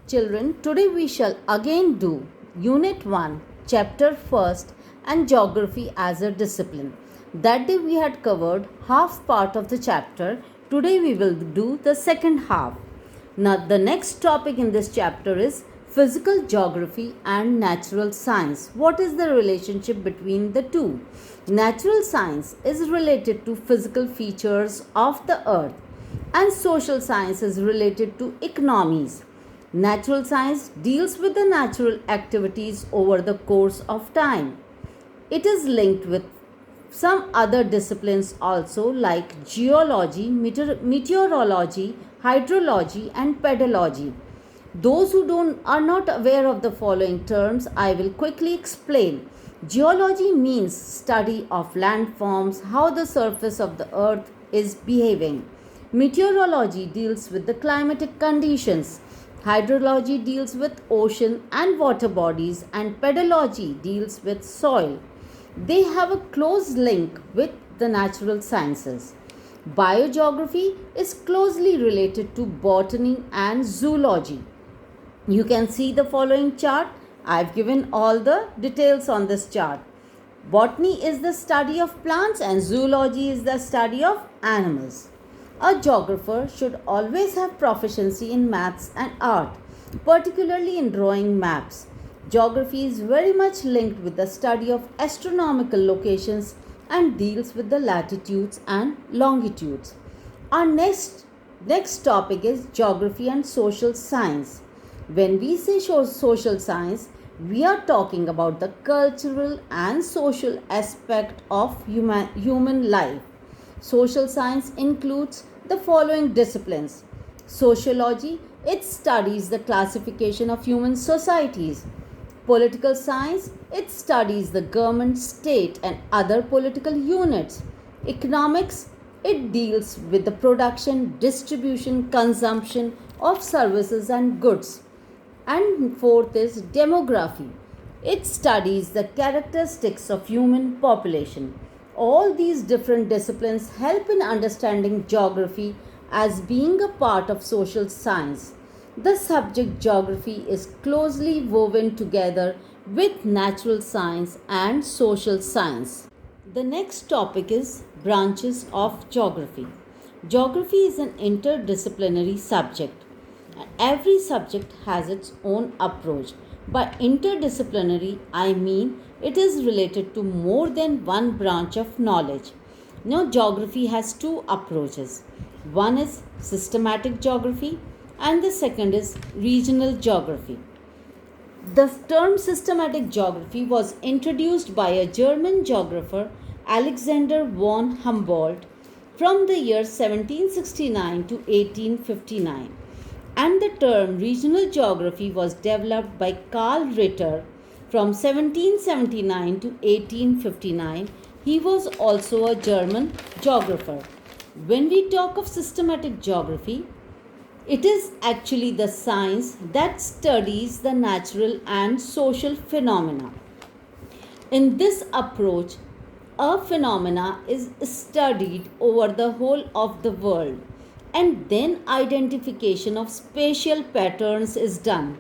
Children, today we shall again do Unit 1, Chapter 1st and Geography as a Discipline. That day we had covered half part of the chapter. Today we will do the second half. Now the next topic in this chapter is Physical Geography and Natural Science. What is the relationship between the two? Natural science is related to physical features of the earth and social science is related to economies. Natural science deals with the natural activities over the course of time. It is linked with some other disciplines also like geology, meteorology, hydrology and pedology. Those who are not aware of the following terms, I will quickly explain. Geology means study of landforms, how the surface of the earth is behaving. Meteorology deals with the climatic conditions. Hydrology deals with ocean and water bodies and pedology deals with soil. They have a close link with the natural sciences. Biogeography is closely related to botany and zoology. You can see the following chart. I've given all the details on this chart. Botany is the study of plants and zoology is the study of animals. A geographer should always have proficiency in maths and art, particularly in drawing maps. Geography is very much linked with the study of astronomical locations and deals with the latitudes and longitudes. Our next topic is geography and social science. When we say social science, we are talking about the cultural and social aspect of human life. Social science includes the following disciplines. Sociology, it studies the classification of human societies. Political science, it studies the government, state and other political units. Economics, it deals with the production, distribution, consumption of services and goods. And fourth is demography. It studies the characteristics of human population. All these different disciplines help in understanding geography as being a part of social science. The subject geography is closely woven together with natural science and social science. The next topic is branches of geography. Geography is an interdisciplinary subject. Every subject has its own approach. By interdisciplinary, I mean it is related to more than one branch of knowledge. Now, geography has two approaches. One is systematic geography and the second is regional geography. The term systematic geography was introduced by a German geographer, Alexander von Humboldt, from the year 1769 to 1859. And the term regional geography was developed by Karl Ritter from 1779 to 1859. He was also a German geographer. When we talk of systematic geography, it is actually the science that studies the natural and social phenomena. In this approach, a phenomena is studied over the whole of the world and then identification of spatial patterns is done.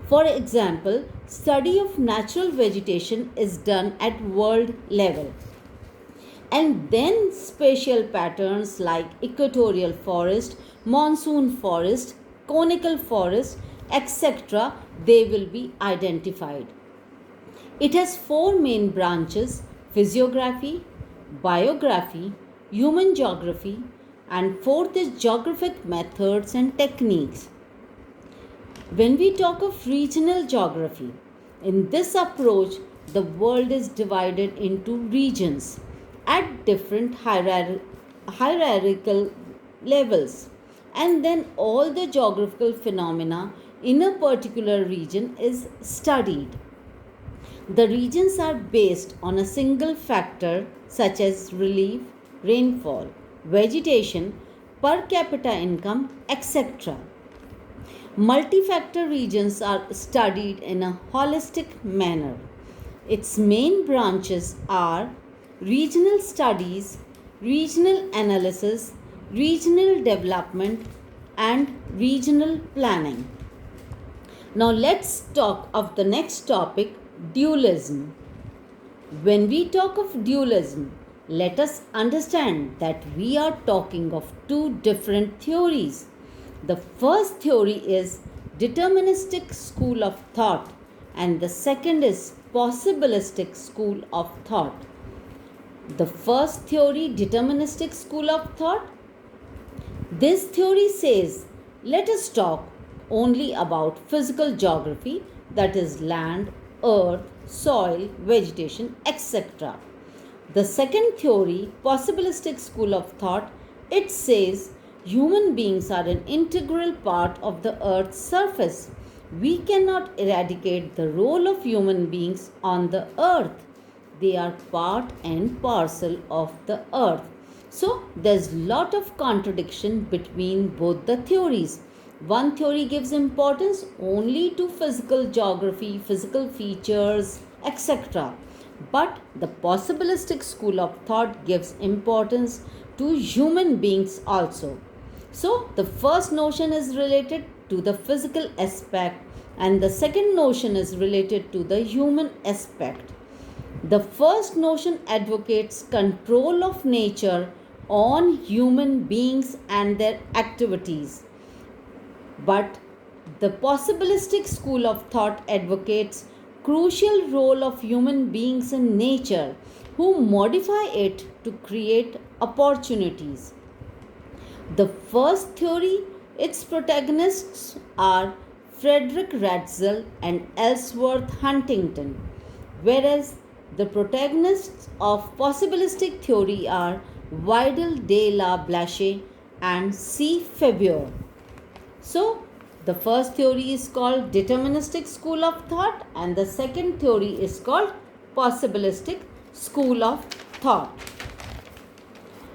For example, study of natural vegetation is done at world level. And then spatial patterns like equatorial forest, monsoon forest, conical forest, etc., they will be identified. It has four main branches: physiography, biography, human geography, and fourth is geographic methods and techniques. When we talk of regional geography, in this approach, the world is divided into regions at different hierarchical levels, and then all the geographical phenomena in a particular region is studied. The regions are based on a single factor such as relief, rainfall, vegetation, per capita income, etc. Multi-factor regions are studied in a holistic manner. Its main branches are regional studies, regional analysis, regional development, and regional planning. Now let's talk of the next topic, dualism. When we talk of dualism, let us understand that we are talking of two different theories. The first theory is deterministic school of thought and the second is possibilistic school of thought. The first theory, deterministic school of thought, this theory says, let us talk only about physical geography, that is land, earth, soil, vegetation, etc. The second theory, possibilistic school of thought, it says human beings are an integral part of the earth's surface. We cannot eradicate the role of human beings on the earth. They are part and parcel of the earth. So there's lot of contradiction between both the theories. One theory gives importance only to physical geography, physical features, etc. But the possibilistic school of thought gives importance to human beings also. So the first notion is related to the physical aspect and the second notion is related to the human aspect. The first notion advocates control of nature on human beings and their activities. But the possibilistic school of thought advocates crucial role of human beings in nature who modify it to create opportunities. The first theory, its protagonists are Frederick Ratzel and Ellsworth Huntington, whereas the protagonists of possibilistic theory are Vidal de la Blache and C. Faber. So, the first theory is called deterministic school of thought and the second theory is called possibilistic school of thought.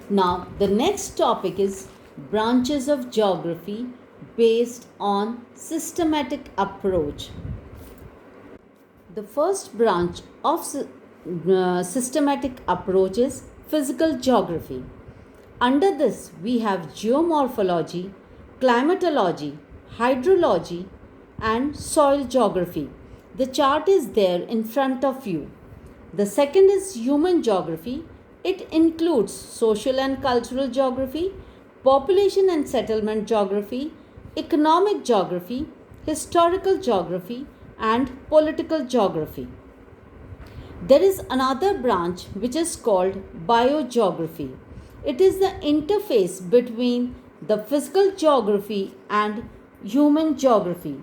Now, the next topic is branches of geography based on systematic approach. The first branch of systematic approach is physical geography. Under this, we have geomorphology, climatology, hydrology, and soil geography. The chart is there in front of you. The second is human geography. It includes social and cultural geography, population and settlement geography, economic geography, historical geography, and political geography. There is another branch which is called biogeography. It is the interface between the physical geography and human geography.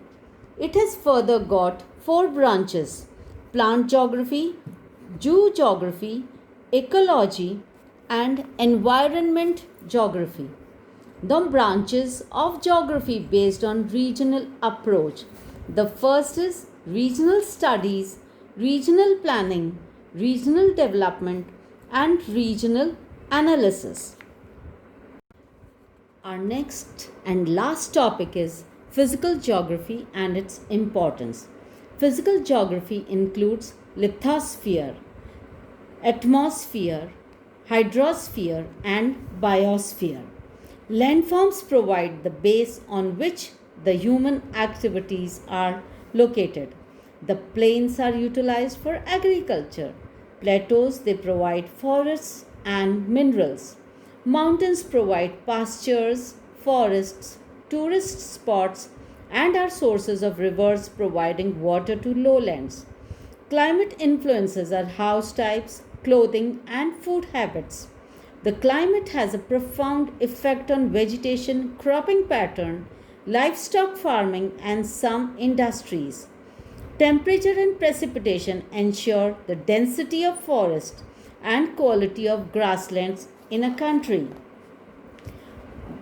It has further got four branches: plant geography, geography, ecology, and environment geography. The branches of geography based on regional approach. The first is regional studies, regional planning, regional development, and regional analysis. Our next and last topic is physical geography and its importance. Physical geography includes lithosphere, atmosphere, hydrosphere, and biosphere. Landforms provide the base on which the human activities are located. The plains are utilized for agriculture. Plateaus, they provide forests and minerals. Mountains provide pastures, forests, tourist spots, and are sources of rivers providing water to lowlands. Climate influences our house types, clothing, and food habits. The climate has a profound effect on vegetation, cropping pattern, livestock farming, and some industries. Temperature and precipitation ensure the density of forest and quality of grasslands in a country.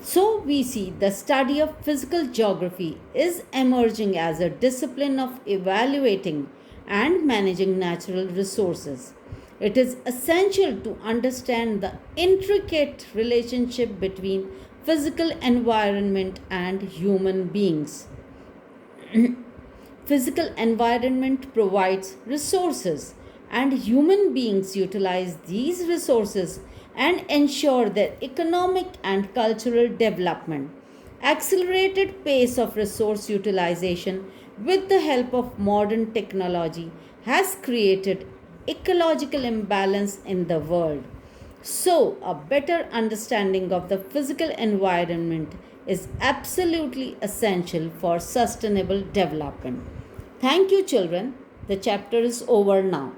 So, we see the study of physical geography is emerging as a discipline of evaluating and managing natural resources. It is essential to understand the intricate relationship between physical environment and human beings. Physical environment provides resources and human beings utilize these resources and ensure their economic and cultural development. Accelerated pace of resource utilization with the help of modern technology has created ecological imbalance in the world. So, a better understanding of the physical environment is absolutely essential for sustainable development. Thank you, children. The chapter is over now.